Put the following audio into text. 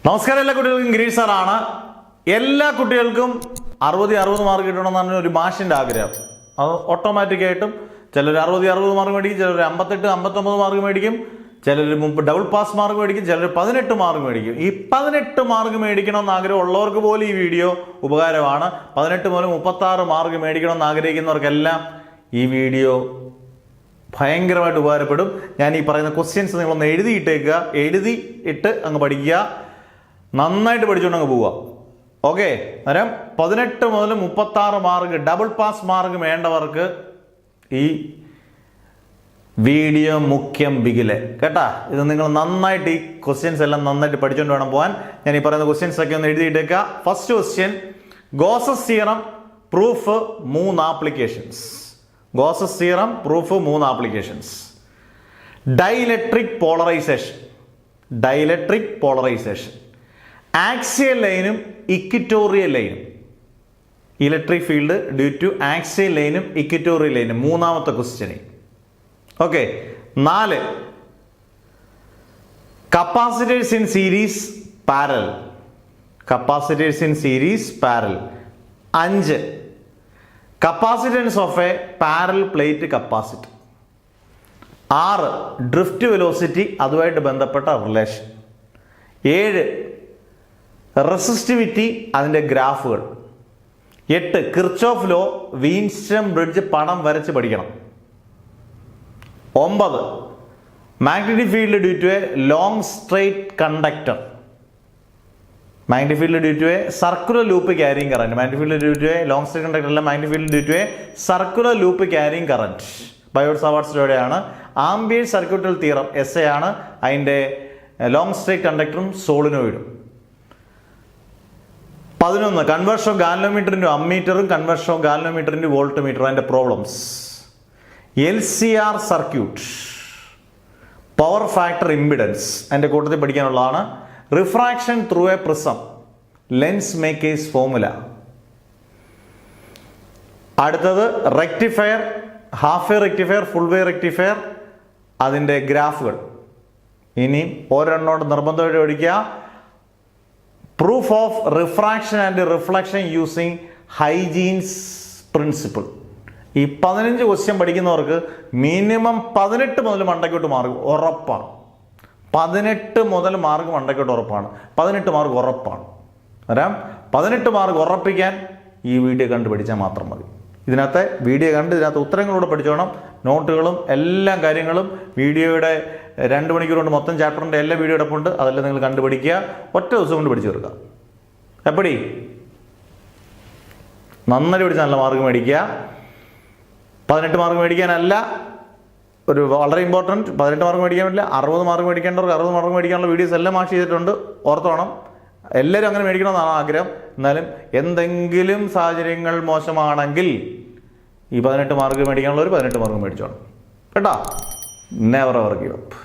നമസ്കാരം, എല്ലാ കുട്ടികൾക്കും ഗിരീഷ് സാറാണ്. എല്ലാ കുട്ടികൾക്കും 60 മാർക്ക് കിട്ടണമെന്നാണ് ഒരു മാഷിൻ്റെ ആഗ്രഹം. അത് ഓട്ടോമാറ്റിക്കായിട്ടും ചിലർ 60 മാർക്ക് മേടിക്കും, ചിലർ 58-59 മാർക്ക് മേടിക്കും, ചിലർ ഡബിൾ പാസ് മാർക്ക് മേടിക്കും, ചിലർ 18 മാർക്ക് മേടിക്കും. ഈ 18 മാർക്ക് മേടിക്കണമെന്ന് ആഗ്രഹമുള്ളവർക്ക് പോലും ഈ വീഡിയോ ഉപകാരമാണ്. 18 മുതൽ 36 മാർക്ക് മേടിക്കണമെന്ന് ആഗ്രഹിക്കുന്നവർക്കെല്ലാം ഈ വീഡിയോ ഭയങ്കരമായിട്ട് ഉപകാരപ്പെടും. ഞാൻ ഈ പറയുന്ന ക്വസ്റ്റ്യൻസ് നിങ്ങളൊന്ന് എഴുതിയിട്ടേക്കുക, എഴുതിയിട്ട് അങ്ങ് പഠിക്കുക, നന്നായിട്ട് പഠിച്ചുകൊണ്ട് അങ്ങ് പോവുക. ഓക്കെ, അന്നേരം 18 മുതൽ 36 മാർക്ക് ഡബിൾ പാസ് മാർക്ക് വേണ്ടവർക്ക് ഈ വീഡിയോ മുഖ്യം ബിഗിലെ കേട്ടാ. ഇത് നിങ്ങൾ നന്നായിട്ട് ഈ ക്വസ്റ്റ്യൻസ് എല്ലാം നന്നായിട്ട് പഠിച്ചുകൊണ്ട് വേണം പോകാൻ. ഞാൻ ഈ പറയുന്ന ക്വസ്റ്റ്യൻസ് ഒക്കെ ഒന്ന് എഴുതിയിട്ടേക്കുക. First question, Gauss's theorem proof 3 applications. Gauss's theorem proof 3 applications. Dielectric polarisation, dielectric polarisation, axial ലൈനും ഇക്വിറ്റോറിയൽ ലൈനും, electric field due to axial ലൈനും ഇക്വിറ്റോറിയൽ ലൈനും, മൂന്നാമത്തെ question. Okay, 4 capacitors in series parallel, capacitors in series parallel. 5 capacitance of a parallel plate capacitor. 6 drift velocity, അതുമായിട്ട് ബന്ധപ്പെട്ട relation. 7 resistivity, അതിൻ്റെ ഗ്രാഫുകൾ. 8 Kirchhoff law, വീൻസ്റ്റം bridge പടം വരച്ച് പഠിക്കണം. 9 magnetic field due to a long straight conductor, magnetic field due to a circular loop carrying current. Magnetic field due to a long straight conductor അല്ല, magnetic field due to a circular loop carrying current. Biot Savart's ആണ്. Ampere circuital theorem എസ് ആണ്. അതിൻ്റെ long straight കണ്ടക്ടറും സോളിനോയിഡും. 11 conversion of galvanometer into അമ്മീറ്ററും conversion of galvanometer into voltmeter, അതിൻ്റെ problems. LCR circuit, power factor impedance, അതിൻ്റെ കൂട്ടത്തിൽ പഠിക്കാനുള്ളതാണ്. Refraction through a prism, lens makers formula. അടുത്തത് rectifier, half wave rectifier, full wave rectifier, അതിൻ്റെ ഗ്രാഫുകൾ. ഇനി ഒരെണ്ണോട് നിർബന്ധമായിട്ട് പഠിക്കുക. Proof of refraction and reflection using Huygens principle. ഈ 15 ക്വസ്റ്റ്യൻ പഠിക്കുന്നവർക്ക് മിനിമം 18 മുതൽ മണ്ടയ്ക്കോട്ട് മാർക്ക് ഉറപ്പാണ്. 18 മുതൽ മാർക്ക് മണ്ടയ്ക്കോട്ട് ഉറപ്പാണ്. 18 മാർക്ക് ഉറപ്പാണ്. അന്നേരം 18 മാർക്ക് ഉറപ്പിക്കാൻ ഈ വീഡിയോ കണ്ട് പഠിച്ചാൽ മാത്രം മതി. ഇതിനകത്തെ വീഡിയോ കണ്ട് ഇതിനകത്ത് ഉത്തരങ്ങളൂടെ പഠിച്ചോണം. നോട്ടുകളും എല്ലാ കാര്യങ്ങളും വീഡിയോയുടെ 2 മണിക്കൂർ കൊണ്ട് മൊത്തം ചാപ്റ്ററിൻ്റെ എല്ലാ വീഡിയോ എടുപ്പുണ്ട്. അതെല്ലാം നിങ്ങൾ കണ്ടുപിടിക്കുക. ഒറ്റ ദിവസം കൊണ്ട് പഠിച്ചു തീർക്കുക. എപ്പടി നന്നായി പഠിച്ചാൽ നല്ല മാർക്ക് മേടിക്കുക. 18 മാർക്ക് മേടിക്കാനല്ല, ഒരു വളരെ ഇമ്പോർട്ടൻറ്റ്, 18 മാർക്ക് മേടിക്കാൻ പറ്റില്ല, 60 മാർക്ക് മേടിക്കേണ്ടവർക്ക് 60 മാർക്ക് മേടിക്കാനുള്ള വീഡിയോസ് എല്ലാം മാഷ് ചെയ്തിട്ടുണ്ട്. ഓർത്തോണം, എല്ലാവരും അങ്ങനെ മേടിക്കണമെന്നാണ് ആഗ്രഹം. എന്നാലും എന്തെങ്കിലും സാഹചര്യങ്ങൾ മോശമാണെങ്കിൽ ഈ 18 മാർക്ക് മേടിക്കാനുള്ളവർ 18 മാർക്ക് മേടിച്ചോണം കേട്ടോ. Never ever give up.